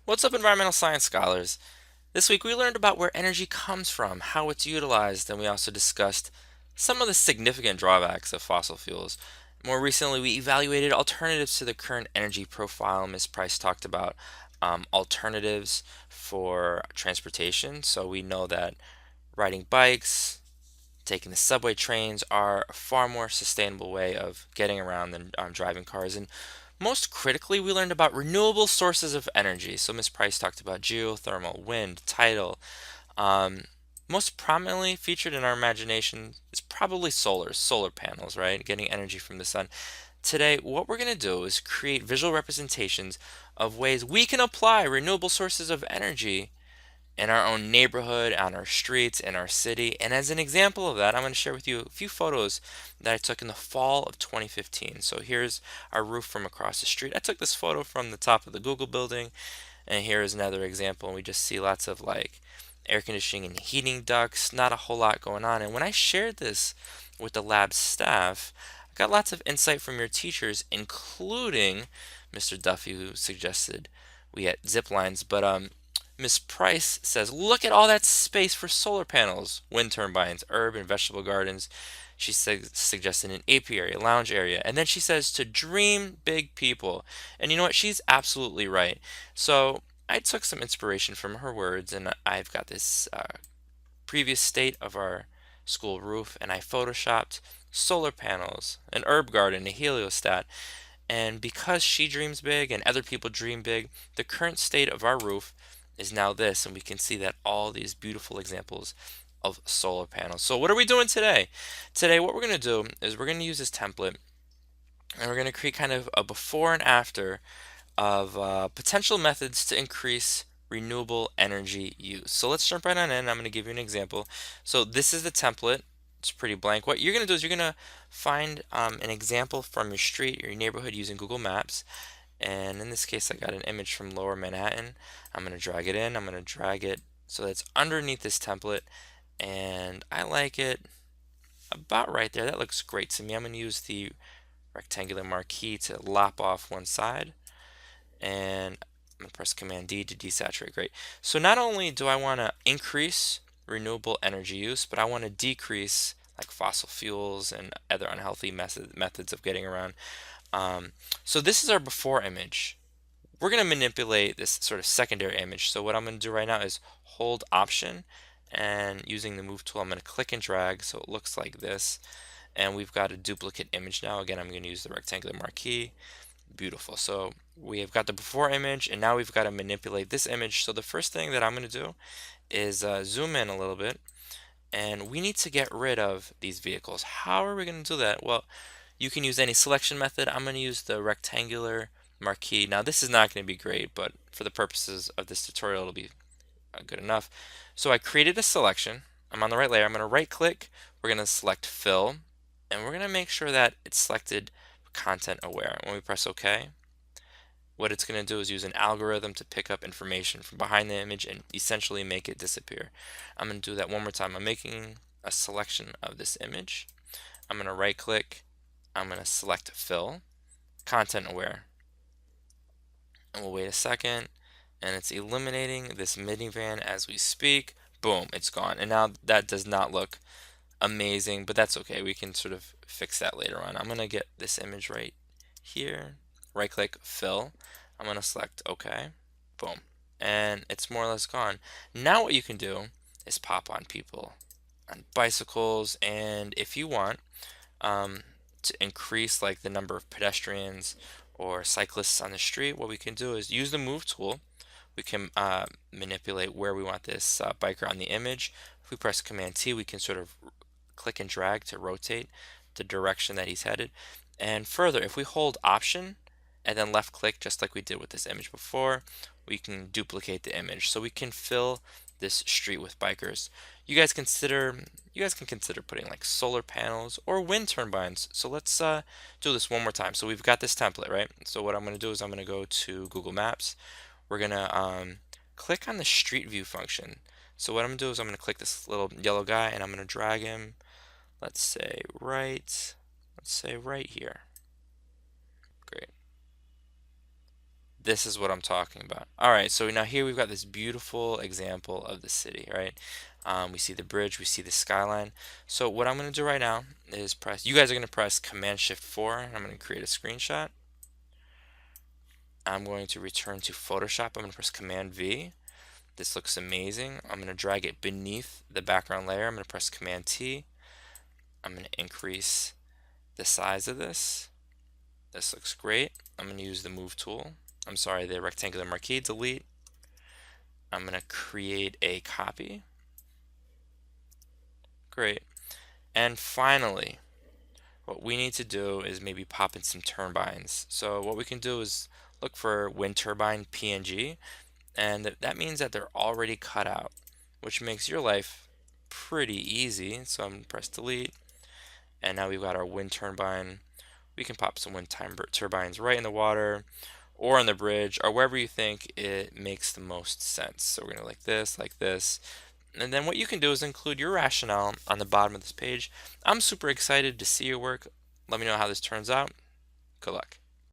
What's up, environmental science scholars? This week we learned about where energy comes from, how it's utilized, and we also discussed some of the significant drawbacks of fossil fuels. More recently, we evaluated alternatives to the current energy profile. Ms. Price talked about alternatives for transportation. So we know that riding bikes, taking the subway trains are a far more sustainable way of getting around than driving cars. And most critically, we learned about renewable sources of energy. So Ms. Price talked about geothermal, wind, tidal. Um, Most prominently featured in our imagination is probably solar panels, right? Getting energy from the sun. Today, what we're going to do is create visual representations of ways we can apply renewable sources of energy in our own neighborhood, on our streets, in our city. And as an example of that, I'm going to share with you a few photos that I took in the fall of 2015. So here's our roof from across the street. I took this photo from the top of the Google building, and here is another example. And we just see lots of like air conditioning and heating ducts, not a whole lot going on. And when I shared this with the lab staff, I got lots of insight from your teachers, including Mr. Duffy, who suggested we had zip lines. But Miss Price says, look at all that space for solar panels, wind turbines, herb and vegetable gardens. She suggested an apiary, a lounge area. And then she says to dream big, people. And you know what? She's absolutely right. So I took some inspiration from her words, and I've got this previous state of our school roof, and I photoshopped solar panels, an herb garden, a heliostat. And because she dreams big and other people dream big, the current state of our roof is now this, and we can see that all these beautiful examples of solar panels. So what are we doing today? Today, what we're going to do is we're going to use this template, and we're going to create kind of a before and after of potential methods to increase renewable energy use. So let's jump right on in. I'm going to give you an example. So this is the template. It's pretty blank. What you're going to do is you're going to find an example from your street or your neighborhood using Google Maps. And in this case, I got an image from Lower Manhattan. I'm going to drag it in. I'm going to drag it so that it's underneath this template. And I like it about right there. That looks great to me. I'm going to use the rectangular marquee to lop off one side. And I'm going to press Command D to desaturate. Great. So not only do I want to increase renewable energy use, but I want to decrease like fossil fuels and other unhealthy methods of getting around. So this is our before image. We're going to manipulate this sort of secondary image. So what I'm going to do right now is hold Option, and using the Move tool, I'm going to click and drag so it looks like this. And we've got a duplicate image now. Again, I'm going to use the rectangular marquee. Beautiful. So we have got the before image, and now we've got to manipulate this image. So the first thing that I'm going to do is zoom in a little bit, and we need to get rid of these vehicles. How are we going to do that? Well, you can use any selection method. I'm going to use the rectangular marquee. Now this is not going to be great, but for the purposes of this tutorial, it'll be good enough. So I created a selection. I'm on the right layer. I'm going to right click. We're going to select fill, and we're going to make sure that it's selected content aware. When we press OK, what it's going to do is use an algorithm to pick up information from behind the image and essentially make it disappear. I'm going to do that one more time. I'm making a selection of this image. I'm going to right click. I'm going to select fill, content aware, and we'll wait a second, and it's eliminating this minivan as we speak. Boom, it's gone. And now that does not look amazing, but that's okay. We can sort of fix that later on. I'm going to get this image right here, right click, fill. I'm going to select OK. Boom. And it's more or less gone. Now what you can do is pop on people on bicycles, and if you want to increase like the number of pedestrians or cyclists on the street, what we can do is use the Move tool. We can manipulate where we want this biker on the image. If we press Command T, we can sort of click and drag to rotate the direction that he's headed. And further, if we hold Option and then left click, just like we did with this image before, we can duplicate the image. So we can fill this street with bikers. You guys can consider putting like solar panels or wind turbines. So let's do this one more time. So we've got this template, right? So what I'm going to do is I'm going to go to Google Maps. We're going to click on the Street View function. So what I'm going to do is I'm going to click this little yellow guy, and I'm going to drag him, let's say right here. Great. This is what I'm talking about. All right, so now here we've got this beautiful example of the city, right? We see the bridge, we see the skyline. So what I'm going to do right now is you guys are going to press Command Shift 4, and I'm going to create a screenshot. I'm going to return to Photoshop. I'm going to press Command V. This looks amazing. I'm going to drag it beneath the background layer. I'm going to press Command T. I'm going to increase the size of this. This looks great. I'm going to use the Move tool. I'm sorry, the rectangular marquee, delete. I'm going to create a copy. Great. And finally, what we need to do is maybe pop in some turbines. So what we can do is look for wind turbine PNG, and that means that they're already cut out, which makes your life pretty easy. So I'm going to press delete, and now we've got our wind turbine. We can pop some wind turbines right in the water or on the bridge or wherever you think it makes the most sense. So we're going to like this. And then what you can do is include your rationale on the bottom of this page. I'm super excited to see your work. Let me know how this turns out. Good luck.